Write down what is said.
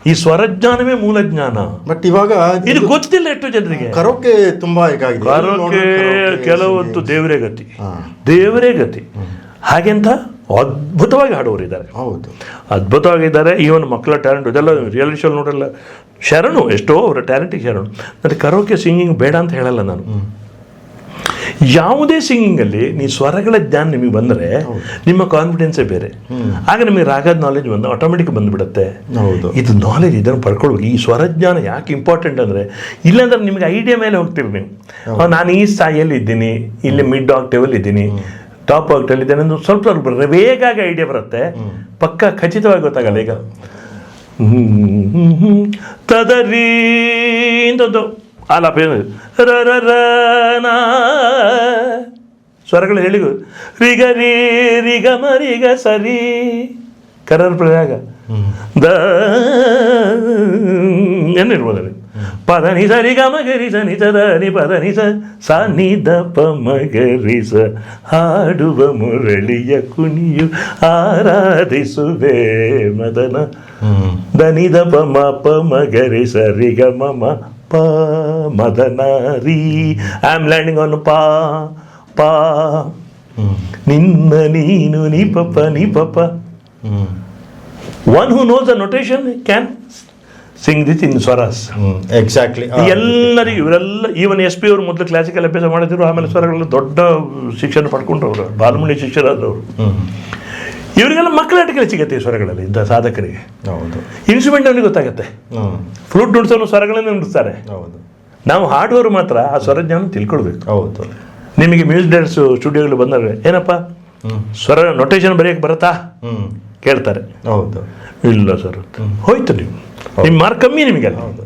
ಈ ಸ್ವರಜ್ಞಾನವೇ ಮೂಲ ಜ್ಞಾನ. ಬಟ್ ಇವಾಗ ಇದು ಗೊತ್ತಿಲ್ಲ ಎಷ್ಟು ಜನರಿಗೆ. ಕರೋಕೆ ತುಂಬಾ ಇದಾಗಿದೆ. ಕರೋಕೆ ಕೆಲವೊಂದು ದೇವರೇ ಗತಿ. ಹಾಗೆಂತ ಅದ್ಭುತವಾಗಿ ಹಾಡುವರಿದ್ದಾರೆ. ಹೌದು, ಅದ್ಭುತವಾಗಿದ್ದಾರೆ. ಈವನ್ ಮಕ್ಕಳ ಟ್ಯಾಲೆಂಟ್ ಇದೆಲ್ಲ ರಿಯಾಲಿಟಿ ಶೋ ನೋಡಲ್ಲ, ಶರಣು ಎಷ್ಟೋ ಅವರ ಟ್ಯಾಲೆಂಟಿಗೆ ಶರಣು. ನನಗೆ ಕರೋಕೆ ಸಿಂಗಿಂಗ್ ಬೇಡ ಅಂತ ಹೇಳಲ್ಲ ನಾನು. ಯಾವುದೇ ಸಿಂಗಿಂಗಲ್ಲಿ ನೀವು ಸ್ವರಗಳ ಜ್ಞಾನ ನಿಮಗೆ ಬಂದರೆ ನಿಮ್ಮ ಕಾನ್ಫಿಡೆನ್ಸೇ ಬೇರೆ. ಆಗ ನಿಮಗೆ ರಾಗದ ನಾಲೆಜ್ ಬಂದು ಆಟೋಮೆಟಿಕ್ ಬಂದುಬಿಡುತ್ತೆ. ಇದು ನಾಲೆಜ್, ಇದನ್ನು ಪಡ್ಕೊಳ್ಬೇಕು. ಈ ಸ್ವರಜ್ಞಾನ ಯಾಕೆ ಇಂಪಾರ್ಟೆಂಟ್ ಅಂದರೆ, ಇಲ್ಲಾಂದ್ರೆ ನಿಮಗೆ ಐಡಿಯಾ ಮೇಲೆ ಹೋಗ್ತೀರಿ ನೀವು. ನಾನು ಈ ಸ್ಥಾಯಿಯಲ್ಲಿ ಇದ್ದೀನಿ, ಇಲ್ಲಿ ಮಿಡ್ ಆಕ್ಟೇವಲ್ಲಿ ಇದ್ದೀನಿ, ಟಾಪ್ ಆಕ್ಟೇವಲ್ಲಿ ಇದ್ದೇನೆ ಅಂದ್ರೆ ಸ್ವಲ್ಪ ವೇಗಾಗಿ ಐಡಿಯಾ ಬರುತ್ತೆ. ಪಕ್ಕ ಖಚಿತವಾಗಿ ಗೊತ್ತಾಗಲ್ಲ. ಈಗ ತದರಿ ಇಂಥದ್ದು ಆಲಾಪ ರ ರ ರ ನಾ ಸ್ವರಗಳು ಹೇಳಿಗು ರಿಗ ರೀ ರಿಗ ಮರಿಗ ಸರಿ ಕರರ್ ಪ್ರಯಾಗ ದ ಏನಿರ್ಬೋದಲ್ಲಿ ಪದ ನಿ ಸ ರಿ ಗ ಮಗರಿ ಸ ನಿ ಸ ದ ನಿ ಪದ ನಿ ಸ ನಿ ದ ಪ ಮಗರಿ ಸ ಹಾಡುವ ಮುರಳಿಯ ಕುಣಿಯು ಆರಾಧಿಸುವೆ ಮದನ ದ ನಿ ದ ಪ ಮ ಪ ಮಗರಿ ಸ ರಿ ಗ ಮ ಮ ಪ ಮದನಾರಿ. ಐ ಆಮ್ ಲ್ಯಾಂಡಿಂಗ್ ಆನ್ ಪಾ ಪಾ ನಿನ್ನ ನೀನು ನೀ ಪಪ್ಪ ನೀ ಪಪ್ಪ. One who knows the notation can sing this in swaras. Exactly. ಎಲ್ಲರಿಗೂ ಇವರೆಲ್ಲ ಈವನ್ SP ಅವರು ಮೊದಲು ಕ್ಲಾಸಿಕಲ್ ಅಭ್ಯಾಸ ಮಾಡಿದ್ರು, ಆಮೇಲೆ ಸ್ವರಗಳೆಲ್ಲ ದೊಡ್ಡ ಶಿಕ್ಷಣ ಪಡ್ಕೊಂಡ್ರು. ಅವರು ಬಾಲಮುನಿ ಶಿಷ್ಯರಾದವರು. ಇವರಿಗೆಲ್ಲ ಮಕ್ಕಳಾಟಿಕೆಲ್ಲ ಸಿಗುತ್ತೆ ಈ ಸ್ವರಗಳಲ್ಲಿ ಇದ್ದ ಸಾಧಕರಿಗೆ. ಹೌದು, ಇನ್ಸ್ಟ್ರೂಮೆಂಟ್ ಅವನಿಗೆ ಗೊತ್ತಾಗುತ್ತೆ. ಫ್ಲೂಟ್ ನುಡಿಸೋನು ಸ್ವರಗಳನ್ನು ನುಡಿಸ್ತಾರೆ. ಹೌದು, ನಾವು ಹಾಡುವವರು ಮಾತ್ರ ಆ ಸ್ವರಜ್ಞಾನ ತಿಳ್ಕೊಳ್ಬೇಕು. ಹೌದು. ನಿಮಗೆ ಮ್ಯೂಸಿಕ್ ಡೈರೆಕ್ಟರ್ಸ್ ಸ್ಟುಡಿಯೋಗಳು ಬಂದಾಗ ಏನಪ್ಪ ಸ್ವರ ನೊಟೇಷನ್ ಬರೆಯಕ್ಕೆ ಬರುತ್ತಾ ಕೇಳ್ತಾರೆ. ಹೌದು, ಇಲ್ಲ ಸರ್, ಹೋಯ್ತು ನೀವು, ನಿಮ್ಮ ಮಾರ್ಕ್ ಕಮ್ಮಿ ನಿಮಗೆ. ಹೌದು.